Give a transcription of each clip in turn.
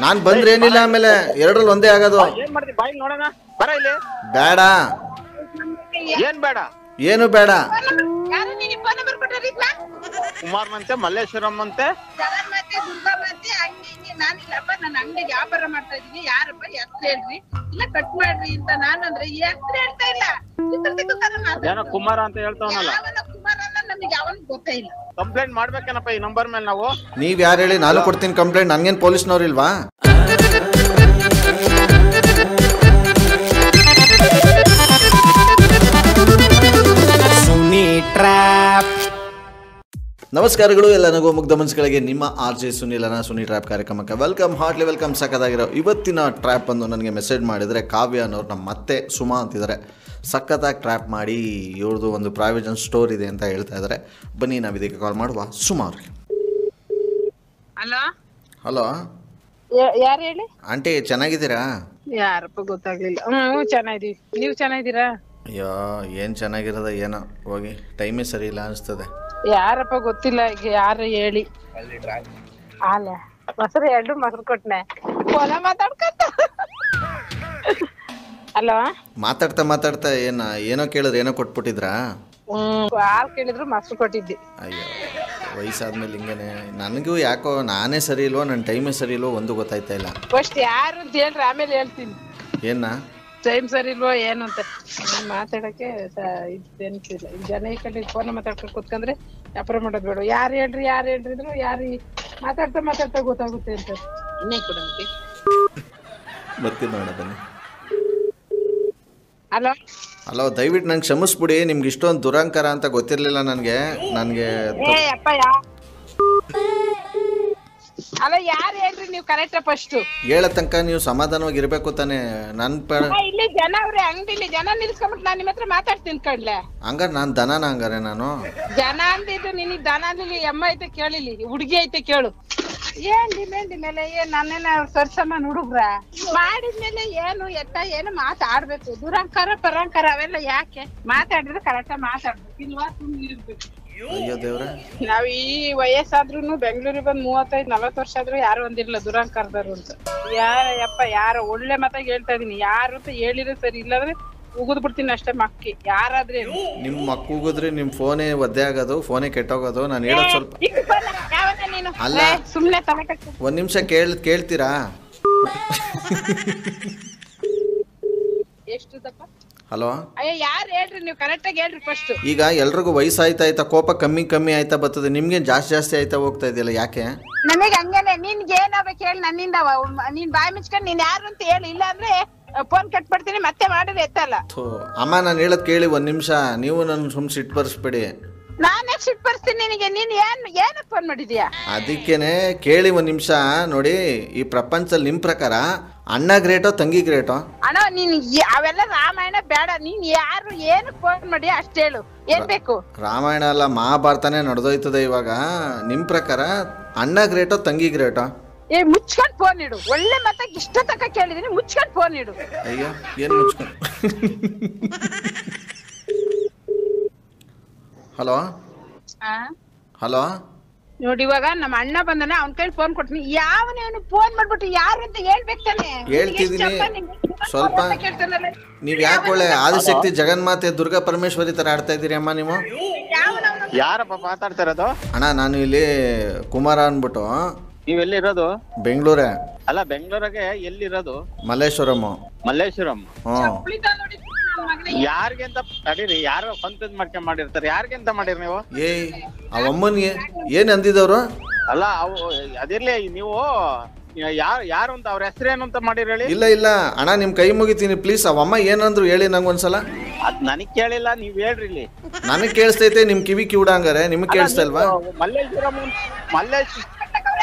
ನಾನು ಬಂದ್ರೆ ಏನಿಲ್ಲ, ಆಮೇಲೆ ಎರಡರಲ್ಲಿ ಒಂದೇ ಆಗೋದು. ಏನ್ ಮಾಡ್ತಿ ಬಾಯಿ ನೋಡೋಣ, ಬರ ಇಲ್ಲಿ. ಬೇಡ, ಏನ್ ಬೇಡ, ಏನು ಬೇಡ. ಕುಮಾರ್ ಅಂತೆ, ಮಲ್ಲೇಶ್ವರಂ ಅಂತೆ. ನಾನಿಲ್ಲಪ್ಪ, ನನ್ನ ಅಂಗಡಿಗೆ ವ್ಯಾಪಾರ ಮಾಡ್ತಾ ಇದೀನಿ, ಯಾರಪ್ಪ ಹೆಸರು ಹೇಳ್ರಿ ಇಲ್ಲ ಕಟ್ ಮಾಡ್ರಿ ಅಂತ ನಾನಂದ್ರೆ ಹೆಸರು ಹೇಳ್ತಾ ಇಲ್ಲ. ಏನೋ ಕುಮಾರ ಅಂತ ಹೇಳ್ತಾವನಲ್ಲ, ಕುಮಾರ ಅಂದ್ರೆ ನಮಗೆ ಯಾವನ್ ಗೊತ್ತೇ ಇಲ್ಲ. ಕಂಪ್ಲೇಂಟ್ ಮಾಡ್ಬೇಕೇನಪ್ಪ ಈ ನಂಬರ್ ಮೇಲೆ ನಾವು? ನೀವ್ ಯಾರು ಹೇಳಿ? ನಾನು ಕೊಡ್ತೀನಿ ಕಂಪ್ಲೇಂಟ್. ನನ್ಗೇನ್ ಪೊಲೀಸ್ನವ್ರಿಲ್ವಾ? ನಮಸ್ಕಾರಗಳು ಎಲ್ಲ ನಗು ಮುಗ್ಧ ಮನಸ್ಸುಗಳಿಗೆ. ನಿಮ್ಮ ಆರ್ ಜೆ ಸುನಿಲನ ಸುನಿ ಟ್ರ್ಯಾಪ್ ಕಾರ್ಯಕ್ರಮಕ್ಕೆ ವೆಲ್ಕಮ್, ಹಾರ್ಟ್ಲಿ ವೆಲ್ಕಮ್. ಸಕ್ಕತ್ತಾಗಿರೋ ಇವತ್ತಿನ ಟ್ರ್ಯಾಪ್ ಒಂದು ನನಗೆ ಮೆಸೇಜ್ ಮಾಡಿದರೆ ಕಾವ್ಯ ಅನ್ನೋರು, ನಮ್ಮ ಮತ್ತೆ ಸುಮಾ ಅಂತಿದ್ದಾರೆ. ಸಖತ್ತಾಗಿ ಟ್ರ್ಯಾಪ್ ಮಾಡಿ ಇವ್ರದ್ದು ಒಂದು ಪ್ರಾವಿಷನ್ ಸ್ಟೋರ್ ಇದೆ ಅಂತ ಹೇಳ್ತಾ ಇದ್ದಾರೆ. ಬನ್ನಿ ನಾವು ಇದಕ್ಕೆ ಕಾಲ್ ಮಾಡುವ ಸುಮಾ ಅವ್ರಿಗೆ. ಹಲೋ ಹಲೋ ಯಾರು ಹೇಳಿ? ಆಂಟಿ ಚೆನ್ನಾಗಿದ್ದೀರಾ? ಯಾರಪ್ಪ ಗೊತ್ತಾಗ್ಲಿಲ್ಲ. ಚೆನ್ನಾಗಿದೀವಿ, ನೀವು ಚೆನ್ನಾಗಿದ್ದೀರಾ? ಅಯ್ಯೋ ಏನು ಚೆನ್ನಾಗಿರೋದ ಏನೋ, ಹೋಗಿ ಟೈಮೇ ಸರಿ ಇಲ್ಲ ಅನಿಸ್ತದೆ. ಯಾರಪ್ಪ ಗೊತ್ತಿಲ್ಲ, ಈಗ ಯಾರು ಹೇಳಿ. ಅಲ್ಲ ಮೊಸರು ಎರಡು ಮೊಸರು ಕೊಟ್ನೆ, ಫೋನ ಮಾತಾಡ್ಕೊಂತ. ಹಲೋ, ಮಾತಾಡ್ತಾ ಮಾತಾಡ್ತಾ ಏನೋ ಕೇಳಿದ್ರೆ ಏನೋ ಕೊಟ್ಬಿಟ್ಟಿದ್ರಾ? ಹಾಲು ಕೇಳಿದ್ರು ಮೊಸರು ಕೊಟ್ಟಿದ್ದಿ. ಅಯ್ಯೋ ವಯಸ್ಸಾದ್ಮೇಲೆ ಹಿಂಗೇನೆ. ನನಗೂ ಯಾಕೋ ನಾನೇ ಸರಿ ಇಲ್ವೋ, ನನ್ನ ಟೈಮೇ ಸರಿ ಇಲ್ವೋ ಒಂದು ಗೊತ್ತಾಯ್ತಾ ಇಲ್ಲ. ಫಸ್ಟ್ ಯಾರು ಅಂತ ಹೇಳ್ರಿ, ಆಮೇಲೆ ಹೇಳ್ತೀನಿ. ಏನ ಟೈಮ್ ಸರಿ ಇಲ್ವೋ ಏನು ಅಂತ ಮಾತಾಡಕ್ಕೆ ಇದೇನಿಲ್ಲ. ಜನ ಈ ಕಡೆ ಫೋನ್ ಮಾತಾಡ್ಕೊಂಡು ಕೂತ್ಕೊಂಡ್ರೆ ವ್ಯಾಪಾರ ಮಾಡೋದು ಬೇಡ. ಯಾರು ಹೇಳ್ರಿ ಇದ್ರು ಯಾರು ಮಾತಾಡ್ತಾ ಗೊತ್ತಾಗುತ್ತೆ ಅಂತ. ಇನ್ನೇ ಕೊಡಂತೆ ಬರ್ತೀನಿ ನೋಡ ಬನ್ನಿ. ಹಲೋ ಹಲೋ, ದಯವಿಟ್ಟು ನಂಗೆ ಕ್ಷಮಿಸ್ಬಿಡಿ. ನಿಮ್ಗೆ ಇಷ್ಟೊಂದು ದುರಂಕಾರ ಅಂತ ಗೊತ್ತಿರಲಿಲ್ಲ ನನಗೆ. ಅಲ್ಲ ಯಾರು ಹೇಳ್ರಿ ನೀವು ಕರೆಕ್ಟ್ ಫಸ್ಟ್ ಹೇಳೋ ತನಕ ನೀವು ಸಮಾಧಾನವಾಗಿ ಇರ್ಬೇಕು ತಾನೆ. ಇಲ್ಲಿ ಜನ ಅವ್ರೆ, ಅಂಗಡಿಲಿ ಜನ ನಿಲ್ಸ್ಕೊಂಡ್ಬಿಟ್ಟು ನಾನು ನಿಮ್ಮ ಹತ್ರ ಮಾತಾಡ್ತೀನಿ ಕಣ್ಲೆ. ಹಂಗಾರೆ ನಾನು ದನನ? ಹಂಗಾರೆ ನಾನು ಜನ ಅಂದಿದ್ದು ನಿನಗ್ ದನ ಅಂದಿಲ್ಲಿ, ಎಮ್ಮ ಐತೆ ಕೇಳಿಲಿ, ಹುಡುಗಿ ಐತೆ ಕೇಳು. ಏನ್ ಡಿಮ್ಯಾಂಡ್ ಮೇಲೆ ಏನ್ ನನ್ನೇನ ಸರ್ಸಮ್ಮನ್ ಹುಡುಗ್ರ ಮಾಡಿದ್ಮೇಲೆ ಏನು ಎತ್ತ ಏನು ಮಾತಾಡ್ಬೇಕು. ದುರಂಕಾರ ಪರಂಕಾರ ಅವೆಲ್ಲ ಯಾಕೆ? ಮಾತಾಡಿದ್ರೆ ಕರೆಕ್ಟಾಗಿ ಮಾತಾಡ್ಬೇಕು, ಇಲ್ವಾ ಸುಮ್ಮನೆ ಇರ್ಬೇಕು. ಅಯ್ಯೋ ದೇವ್ರೆ, ನಾವ್ ಈ ವಯಸ್ಸಾದ್ರೂ ಬೆಂಗಳೂರಿಗೆ ಬಂದ್ 35-40 ವರ್ಷ ಆದ್ರೂ ಯಾರು ಒಂದಿರ್ಲಿಲ್ಲ ದುರಂಕಾರದವ್ರು ಅಂತ. ಯಾರು ಒಳ್ಳೆ ಮಾತಾಗಿ ಹೇಳ್ತಾ ಇದೀನಿ, ಯಾರು ಅಂತ ಹೇಳಿದ್ರೆ ಸರಿ, ಇಲ್ಲಾಂದ್ರೆ ಉಗಿದ್ ಬಿಡ್ತೀನಿ ಅಷ್ಟೇ ಮಕ್ಕಿ. ಯಾರಾದ್ರೆ ನಿಮ್ಮ ಮಕ್ಕ ಉಗಿದ್ರೆ ನಿಮ್ ಫೋನೇ ಒದ್ದೆ ಆಗೋದು, ಫೋನೇ ಕೆಟ್ಟೋಗೋದು. ನಾನು ಹೇಳೋದು ಸ್ವಲ್ಪ ಅಲ್ಲ, ಸುಮ್ನೆ ತಲೆ ಒಂದ್ ನಿಮಿಷ ಕೇಳ್ತೀರಾ? ಎಷ್ಟು ದಪ್ಪ? ಹಲೋ, ಅಯ್ಯ ಯಾರು ಹೇಳ್ರಿ ನೀವು ಕರೆಕ್ಟ್ ಆಗಿ ಹೇಳ್ರಿ ಫಸ್ಟ್. ಈಗ ಎಲ್ರಿಗೂ ವಯಸ್ಸಾಯ್ತಾ ಕೋಪ ಕಮ್ಮಿ ಆಯ್ತಾ ಬರ್ತದೆ, ನಿಮ್ಗೆ ಜಾಸ್ತಿ ಆಯ್ತಾ ಹೋಗ್ತಾ ಇದೆಯಲ್ಲ, ಯಾಕೆ? ನಮಗೆ ಹಂಗೇನೆ. ನಿನ್ಗೆ ಏನಾಗಬೇಕು ಹೇಳಿ ನನ್ನಿಂದ? ನೀನ್ ಬಾಯಿ ಮುಚ್ಕೊಂಡು ನೀನ್ ಯಾರು ಅಂತ ಹೇಳಿ, ಇಲ್ಲ ಅಂದ್ರೆ ಫೋನ್ ಕಟ್ ಮಾಡ್ತೀನಿ, ಮತ್ತೆ ಮಾಡಿದ್ರೆ ಎತ್ತಲ್ಲ. ಅಮ್ಮ ನಾನು ಹೇಳೋದ್ ಕೇಳಿ ಒಂದ್ ನಿಮಿಷ. ನೀವು ನನ್ನ ಸುಮ್ ಸಿಟ್ಟು ಬರ್ಸ್ಬೇಡಿ. ನಾನೇ ಸಿಟ್ಟು ಬರ್ಸ್ತೀನಿ ನಿನಗೆ. ನೀನ್ ಏನಕ್ಕೆ ಫೋನ್ ಮಾಡಿದ್ಯಾ? ಅದಕ್ಕೇನೆ ಕೇಳಿ ಒಂದ್ ನಿಮಿಷ. ನೋಡಿ, ಈ ಪ್ರಪಂಚದಲ್ಲಿ ನಿಮ್ ಪ್ರಕಾರ ಅಣ್ಣ ಗ್ರೇಟೋ ತಂಗಿ ಗ್ರೇಟೋ? ಅಣ್ಣ ನೀನ್ ಅವೆಲ್ಲ ರಾಮಾಯಣ ಬೇಡ. ನೀನ್ ಯಾರು ಏನಕ್ಕೆ ಫೋನ್ ಮಾಡಿ ಅಷ್ಟೇ ಹೇಳು, ಏನ್ ಬೇಕು? ರಾಮಾಯಣ ಅಲ್ಲ, ಮಹಾಭಾರತನೇ ನಡೆದೋಯ್ತದೆ ಇವಾಗ. ನಿಮ್ ಪ್ರಕಾರ ಅಣ್ಣ ಗ್ರೇಟೋ ತಂಗಿ ಗ್ರೇಟೋ? ಮುಚ್ಕೊಂಡ್ ಫೋನ್ ಇಡು. ಒಳ್ಳೆ ಮಾತಾಗಿ ಇಷ್ಟ ತಕ ಕೇಳಿದೀನಿ, ಮುಚ್ಕೊಂಡ್ ಫೋನ್ ಇಡು. ಅಯ್ಯೋ ಏನ್ ಮುಚ್ಕೊಂಡು? ಹಲೋ ಹಲೋ, ನೋಡಿ ಇವಾಗ ನಮ್ಮ ಅಣ್ಣ ಬಂದಾನೆ, ಅವ್ನ ಕೈಲಿ ಫೋನ್ ಕೊಡ್ತೀನಿ. ಯಾವನೇನು ಫೋನ್ ಮಾಡ್ಬಿಟ್ಟು ಯಾರು ಅಂತ ಹೇಳ್ಬೇಕು ತಾನೆ? ಹೇಳ್ತಿದೀನಿ ಸ್ವಲ್ಪ. ನೀವ್ ಯಾಕೆ ಒಳ್ಳೆ ಆದಿಶಕ್ತಿ ಜಗನ್ಮಾತೆ ದುರ್ಗಾ ಪರಮೇಶ್ವರಿ ತರ ಆಡ್ತಾ ಇದೀರಿ ಅಮ್ಮ ನೀವು? ಯಾರಪ್ಪ ಮಾತಾಡ್ತಾ ಇರೋದು? ಅಣ್ಣ ನಾನು ಇಲ್ಲಿ ಕುಮಾರ ಅನ್ಬಿಟ್ಟು. ನೀವೆಲ್ಲಿರೋದು? ಬೆಂಗಳೂರೇ. ಅಲ್ಲ ಬೆಂಗಳೂರಾಗೆ ಎಲ್ಲಿರೋದು? ಮಲ್ಲೇಶ್ವರಂ. ಯಾರಿಗೆ ಅಂತ ತಡೀರಿ, ಯಾರೋ ಸ್ವಂತದ್ ಮಾಡ್ಕೊಂಡ್ ಮಾಡಿರ್ತಾರೆ. ಯಾರಿಗೆ ಅಂತ ಮಾಡಿರಿ ನೀವು? ಅವಮ್ಮನ್ಗೆ ಏನ್ ಅಂದಿದವ್ರು? ಅಲ್ಲ ಅದಿರ್ಲಿ, ನೀವು ಯಾರು ಅಂತ ಅವ್ರ ಹೆಸರೇನು ಅಂತ ಮಾಡಿರಿ ಹೇಳಿ. ಇಲ್ಲ ಅಣ್ಣ, ನಿಮ್ ಕೈ ಮುಗಿತೀನಿ ಪ್ಲೀಸ್. ಅವಮ್ಮ ಏನಂದ್ರು ಹೇಳಿ ನಂಗೊಂದ್ಸಲ. ಅದ್ ನನಗ್ ಕೇಳಿಲ್ಲ, ನೀವ್ ಹೇಳ್ರಿ. ಇಲ್ಲಿ ನನಗ್ ಕೇಳಿಸ್ತೈತೆ, ನಿಮ್ ಕಿವಿ ಕಿವಿಡ ಹಂಗಾರೆ ನಿಮಗ್ ಕೇಳಿಸ್ತಾ ಇಲ್ವಾ?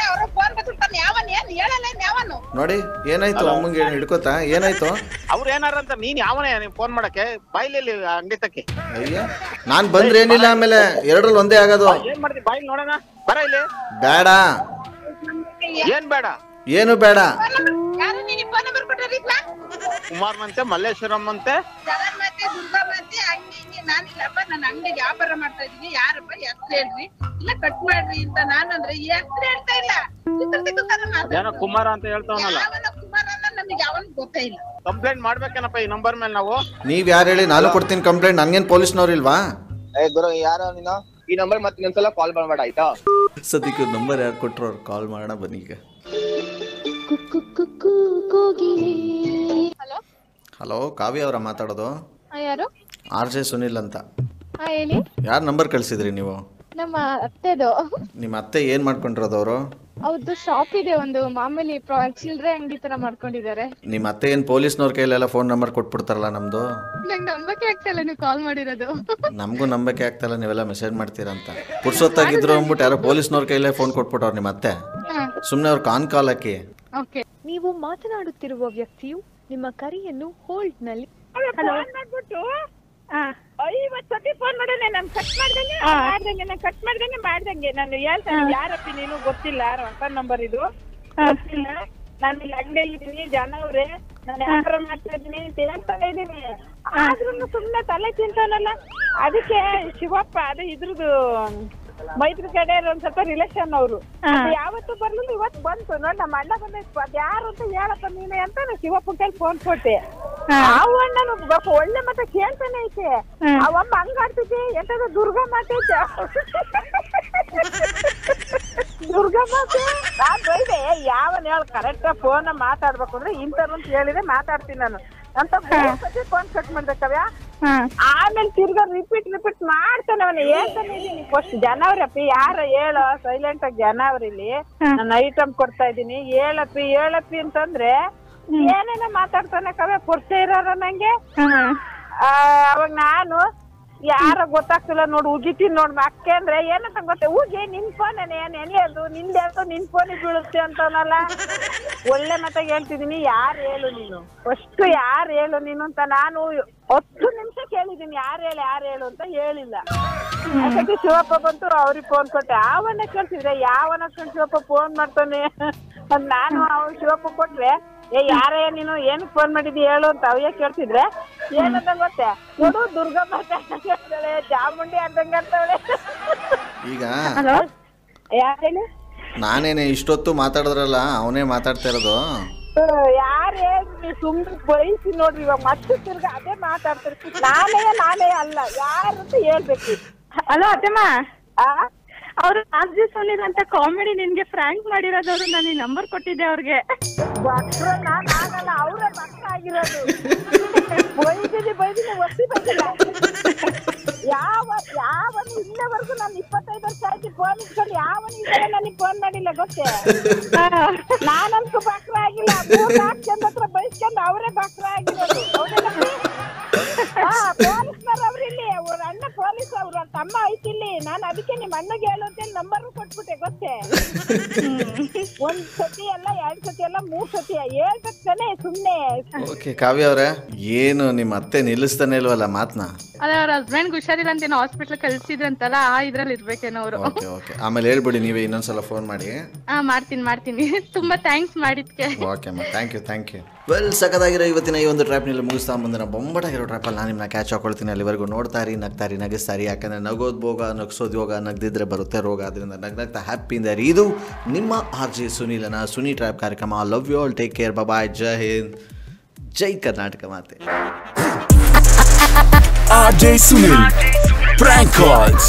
ನೋಡಿ ಏನಾಯ್ತು, ಅಮ್ಮಂಗೆ ಹಿಡ್ಕೋತಾ ಏನಾಯ್ತು? ಅವ್ರು ಏನಾರಂತ ನೀನ್ ಯಾವನೇ ಫೋನ್ ಮಾಡಕ್ಕೆ ಬಾಯಿಲಿ ಅಂಗಡಿ ತಕ್ಕೆ? ಅಯ್ಯ ನಾನ್ ಬಂದ್ರೆ ಏನಿಲ್ಲ, ಆಮೇಲೆ ಎರಡರಲ್ಲಿ ಒಂದೇ ಆಗೋದು. ಏನ್ ಮಾಡ್ತಿ ಬಾಯಿ ನೋಡೋಣ, ಬರ ಇಲ್ಲಿ. ಬೇಡ, ಏನ್ ಬೇಡ, ಏನು ಬೇಡ. ಕುಮಾರ್ ಅಂತೆ, ಮಲ್ಲೇಶ್ವರಂ ಅಂತೆ. ನಾನಿಲ್ಲಪ್ಪ ನನ್ನ ಅಂಗಡಿಗೆ ವ್ಯಾಪಾರ ಮಾಡ್ತಾ ಇದೀನಿ, ಯಾರಪ್ಪ ಹೆಸ್ರು ಹೇಳ್ರಿ ಇಲ್ಲ ಕಟ್ ಮಾಡ್ರಿ ಅಂತ ನಾನಂದ್ರೆ ಹೆಸ್ರು ಹೇಳ್ತಾ ಇಲ್ಲ. ಏನೋ ಕುಮಾರ ಅಂತ ಹೇಳ್ತಾವನಲ್ಲ, ಯಾವನ ಕುಮಾರ ಅನ್ನ ನಮಗೆ ಯಾವನ್ ಗೊತ್ತೇ ಇಲ್ಲ. ಕಂಪ್ಲೇಂಟ್ ಮಾಡ್ಬೇಕೇನಪ್ಪ ಈ ನಂಬರ್ ಮೇಲೆ ನಾವು? ನೀವ್ ಯಾರು ಹೇಳಿ? ನಾನು ಕೊಡ್ತೀನಿ ಕಂಪ್ಲೇಂಟ್. ನನ್ಗೇನ್ ಪೊಲೀಸ್ನವ್ರು ಇಲ್ವಾ? ಗುರು ಯಾರೋ ನೀನು ಈ ನಂಬರ್ ಮತ್ತೆ ಇನ್ನೊಂದ್ಸಲ ಕಾಲ್ ಮಾಡಬೇಡ ಆಯ್ತಾ? ಸದ್ಯಕ್ಕೆ ನಂಬರ್ ಯಾರು ಕೊಟ್ಟರು ಅವ್ರು ಕಾಲ್ ಮಾಡೋಣ ಬನ್ನಿ ಈಗ. ಹಲೋ ಹಲೋ, ಕಾವ್ಯ ಅವರ ಮಾತಾಡೋದು? ಯಾರು? RJ ಸುನಿಲ್ ಅಂತ. ಹೇಳಿ. ಯಾರು ನಂಬರ್ ಕಳಿಸಿದ್ರಿ ನೀವು? ನಮ್ಮ ಅತ್ತೆದು. ನಿಮ್ಮ ಅತ್ತೆ ಏನ್ ಮಾಡ್ಕೊಂಡಿರೋದು ಅವರು? ಅವ್ರದ್ದು ಶಾಪ್ ಇದೆ, ಒಂದು ಮಾಮೂಲಿ ಚಿಲ್ಲರೆ ಅಂಗಡಿ ತರ ಮಾಡ್ಕೊಂಡಿದ್ದಾರೆ. ನಿಮ್ಮ ಅತ್ತೆ ಏನ್ ಪೊಲೀಸ್ನವ್ರ ಕೈಲೆಲ್ಲ ಫೋನ್ ನಂಬರ್ ಕೊಟ್ಬಿಡ್ತಾರಲ್ಲ ನಮ್ದು? ನಂಗೆ ನಂಬಕ್ಕೆ ಆಗ್ತಿಲ್ಲ ನೀವು ಕಾಲ್ ಮಾಡಿರೋದು. ನಮಗೂ ನಂಬಕ್ಕೆ ಆಗ್ತಲ್ಲ, ನೀವೆಲ್ಲ ಮೆಸೇಜ್ ಮಾಡ್ತೀರಂತ. ಪುರ್ಸೊತ್ತಾಗಿದ್ರು ಅಂದ್ಬಿಟ್ಟು ಯಾರೋ ಪೊಲೀಸ್ನವ್ರ ಕೈಲೇ ಫೋನ್ ಕೊಟ್ಬಿಟ್ಟವ್ರು ನಿಮ್ಮ ಅತ್ತೆ. ಸುಮ್ನೆ ಅವ್ರು ಕಾಲ್ ಹಾಕಿ. ಓಕೆ. ನೀವು ಮಾತನಾಡುತ್ತಿರುವ ವ್ಯಕ್ತಿಯು ನಿಮ್ಮ ಕರೆಯನ್ನು ಹೋಲ್ಡ್ ನಲ್ಲಿ. ಐವತ್ತು ಸತಿ ಫೋನ್ ಮಾಡಿದ್ರೆ ನಾನು ಕಟ್ ಮಾಡ್ದಂಗೆ ನಾನು ಹೇಳ್ತೇನೆ, ಯಾರಪ್ಪಿ ನೀನು ಗೊತ್ತಿಲ್ಲ, ಹೊಸ ನಂಬರ್ ಇದು ಗೊತ್ತಿಲ್ಲ, ನಾನು ಇಲ್ಲಿ ಅಂಗಡಿಯಲ್ಲಿ ಇದೀನಿ, ಜನ ಅವ್ರೆ ನಾನು ವ್ಯಾಪಾರ ಮಾಡ್ತಾ ಇದೀನಿ ಅಂತ ಹೇಳ್ತಾನೆ ಇದೀನಿ. ಆದ್ರೂ ಸುಮ್ನೆ ತಲೆ ತಿಂತಾನಲ್ಲ. ಅದಕ್ಕೆ ಶಿವಪ್ಪ ಅದು ಇದ್ರದ್ದು ಮೈತ್ರಿ ಕಡೆ ಒಂದ್ ಸ್ವಲ್ಪ ರಿಲೇಷನ್ ಅವರು ಯಾವತ್ತು ಬರ್ಲಿಲ್ಲ, ಇವತ್ತು ಬಂತು ನೋಡಿ. ನಮ್ಮ ಅಣ್ಣ ಬಂದೈತು, ಅದ್ ಯಾರು ಅಂತ ಹೇಳಪ್ಪ ನೀನೆ ಅಂತ ನಾನು ಶಿವಪ್ಪನ ಕೈಲಿ ಫೋನ್ ಕೊಟ್ಟೆ. ಅವ ಅಣ್ಣನು ಒಳ್ಳೆ ಮತ್ತೆ ಕೇಳ್ತಾನೆ ಐತೆ. ಅವಮ್ಮ ಹಂಗಾಡ್ತಿದ್ದೆ ಎಂತದ ದುರ್ಗಮ್ಮತೆ ನಾನ್ ಬೈದೆ, ಯಾವನ್ ಹೇಳ ಕರೆಕ್ಟ್ ಫೋನ್ ಮಾತಾಡ್ಬೇಕು ಅಂದ್ರೆ ಇಂಥವ್ರು ಅಂತ ಹೇಳಿದ್ರೆ ಮಾತಾಡ್ತೀನಿ ನಾನು ಅಂತ ಫೋನ್ ಕಟ್ ಮಾಡ್ಬೇಕವ್ಯ. ಆಮೇಲೆ ತಿರ್ಗಾ ರಿಪೀಟ್ ಮಾಡ್ತಾನೆ ಅವನು. ಹೇಳ್ತಾನೆ ಇದೀನಿ ಫಸ್ಟ್ ಜನವ್ರಪ್ಪಿ ಯಾರ ಹೇಳ ಸೈಲೆಂಟ್ ಆಗಿ ಜನವ್ರ ಇಲ್ಲಿ ನಾನು ಐಟಮ್ ಕೊಡ್ತಾ ಇದೀನಿ, ಹೇಳಪ್ಪಿ ಅಂತಂದ್ರೆ ಏನೇನೋ ಮಾತಾಡ್ತಾನೆ ಕವ್ಯ. ಪರಿಚಯ ಇರೋರ ನಂಗೆ. ಅವಾಗ ನಾನು ಯಾರ ಗೊತ್ತಾಗ್ತಿಲ್ಲ ನೋಡು ಉಗಿತೀನಿ ನೋಡ್ ಅಕ್ಕೆ ಅಂದ್ರೆ ಏನಂತ ಗೊತ್ತ, ಉಗಿ ನಿನ್ ಫೋನ್ ನೆನೆಯೋದು ನಿನ್ ಫೋನಿಗೆ ಬೀಳುತ್ತೆ ಅಂತವನಲ್ಲ. ಒಳ್ಳೆ ಮತ್ತಾಗ ಹೇಳ್ತಿದೀನಿ, ಯಾರು ಹೇಳು ನೀನು ಫಸ್ಟ್, ಯಾರು ಹೇಳು ನೀನು ಅಂತ ನಾನು 10 ನಿಮಿಷ ಕೇಳಿದೀನಿ, ಯಾರು ಹೇಳು ಅಂತ ಹೇಳಿಲ್ಲ. ಅದಕ್ಕೆ ಶಿವಪ್ಪ ಬಂತು, ಅವ್ರಿಗೆ ಫೋನ್ ಕೊಟ್ಟೆ. ಅವನ್ನ ಕೇಳ್ತಿದ್ರೆ ಯಾವನ ಶಿವಪ್ಪ ಫೋನ್ ಮಾಡ್ತಾನೆ ಅಂತ ನಾನು ಶಿವಪ್ಪ ಕೊಟ್ರೆ, ಯಾರೇ ನೀನು ಏನಕ್ಕೆ ಫೋನ್ ಮಾಡಿದ್ದಿ ಹೇಳು ಅಂತ ಅವೇ ಕೇಳ್ತಿದ್ರೆ ಏನಂತ ಗೊತ್ತೇ, ನೋಡು ದುರ್ಗಮ್ಮ ಹೇಳ್ತಾಳೆ, ಚಾಮುಂಡಿ ಅಂದಂಗ ಅಂತಾಳೆ. ಈಗ ಯಾರೇನು ನಾನೇನೆ ಇಷ್ಟೊತ್ತು ಮಾತಾಡಿದ್ರಲ್ಲ, ಅವನೇ ಮಾತಾಡ್ತಾ ಇರೋದು. ಯಾರು ಹೇಳಿ ಸುಮ್ಮನೆ ಬಯಸಿ ನೋಡ್ರಿ, ಇವಾಗ ಮತ್ತೆ ತಿರ್ಗ ಅದೇ ಮಾತಾಡ್ತಾರೆ. ನಾನೇ ಅಲ್ಲ ಯಾರು ಅಂತ ಹೇಳ್ಬೇಕು. ಹಲೋ ಅತ್ತಮ್ಮ, ಅವ್ರು RJ ಸುನಿಲ್ ಅಂತ ಕಾಮಿಡಿ ನಿನ್ಗೆ ಫ್ರಾಂಕ್ ಮಾಡಿರೋದವ್ರು. ನಾನು ಈ ನಂಬರ್ ಕೊಟ್ಟಿದ್ದೆ ಅವ್ರಿಗೆ. ನಾನಲ್ಲ, ಅವರೇ ಮಕ್ಕ ಆಗಿರೋದು. ಬೈದಿನಿ ಒತ್ತಿ ಬಂದಿಲ್ಲ. ಯಾವನು ಇನ್ನವರೆಗೂ ನಾನು 25 ವರ್ಷ ಆಯ್ತು ಫೋನ್ ಇಟ್ಕೊಂಡು ಯಾವನು ಈ ಕಡೆ ನನಗೆ ಫೋನ್ ಮಾಡಿಲ್ಲ ಗೊತ್ತೇ. ನಾನಂತೂ ಬಕ್ರ ಆಗಿಲ್ಲ. 3-4 ಜನ ಹತ್ರ ಬೈಸ್ಕೊಂಡು ಅವರೇ ಬಕ್ರ ಆಗಿರೋದು. ಪೊಲೀಸ್ನವ್ರು ಅವ್ರಿಲ್ಲಿ, ಅವ್ರ ಅಣ್ಣ ಪೊಲೀಸ್, ಅವ್ರ ತಮ್ಮ ಐತಿಲ್ಲಿ. ನಾನು ಅದಕ್ಕೆ ನಿಮ್ಮ ಅಣ್ಣಗೆ ಹೇಳು ಅಂತೇಳಿ ನಂಬರ್ ಕೊಟ್ಬಿಟ್ಟೆ ಗೊತ್ತೇ. 1 ಸತಿ ಅಲ್ಲ 2 ಸತಿ ಅಲ್ಲ 3 ಸತಿ ಹೇಳ್ಬೇಕು ತಾನೆ ಸುಮ್ನೆ. ಓಕೆ ಕಾವ್ಯ ಅವರೇ, ಏನು ನಿಮ್ಮ ಅತ್ತೆ ನಿಲ್ಲಿಸ್ತಾನೆ ಇಲ್ವಲ್ಲ ಮಾತನ್ನ? ಅದೇ ಅವ್ರ ಹಸ್ಬೆಂಡ್ ಹುಷಾರಿಲ್ಲ ಅಂತೇನೋ ಹಾಸ್ಪಿಟ್ಲ್ ಕಳ್ಸಿದ್ರಂತಲ್ಲ, ಇದ್ರಲ್ಲಿ ಇರ್ಬೇಕೇನೋ ಅವರು. ಓಕೆ ಆಮೇಲೆ ಹೇಳ್ಬಿಡಿ, ನೀವೇ ಇನ್ನೊಂದ್ಸಲ ಫೋನ್ ಮಾಡಿ. ಮಾಡ್ತೀನಿ. ತುಂಬಾ ಥ್ಯಾಂಕ್ಸ್ ಮಾಡಿದ್ಕೆ. ಓಕೆ ಅಮ್ಮ, ಥ್ಯಾಂಕ್ ಯು. ವೆಲ್, ಸಖತ್ತಾಗಿರೋ ಇವತ್ತಿನ ಈ ಒಂದು ಟ್ರ್ಯಾಪ್ನಲ್ಲಿ ಮುಗಿಸ್ತಾ ಬಂದಿನ ಬೊಂಬಟಾಗಿರೋ ಟ್ರ್ಯಾಪಲ್ಲಿ ನಾನು ನಿಮ್ಮನ್ನ ಕ್ಯಾಚ್ ಹಾಕೊಳ್ತೀನಿ. ಅಲ್ಲಿವರೆಗೂ ನೋಡ್ತಾರಿ, ನಗ್ತಾರಿ, ನಗಿಸ್ತಾರಿ. ಯಾಕಂದರೆ ನಗೋದು ಭೋಗ, ನಗಿಸೋದು ಯೋಗ, ನಗ್ದಿದ್ರೆ ಬರುತ್ತೆ ರೋಗ. ಅದರಿಂದ ನಗ್ನಗ್ತಾ ಹ್ಯಾಪಿಯಿಂದ ಇರಿ. ಇದು ನಿಮ್ಮ RJ ಸುನೀಲನ ಸುನಿ ಟ್ರ್ಯಾಪ್ ಕಾರ್ಯಕ್ರಮ. Love you all, take care, bye, Jai Hind, Jai Karnataka ಮಾತೆ. RJ Sunil Prank Calls.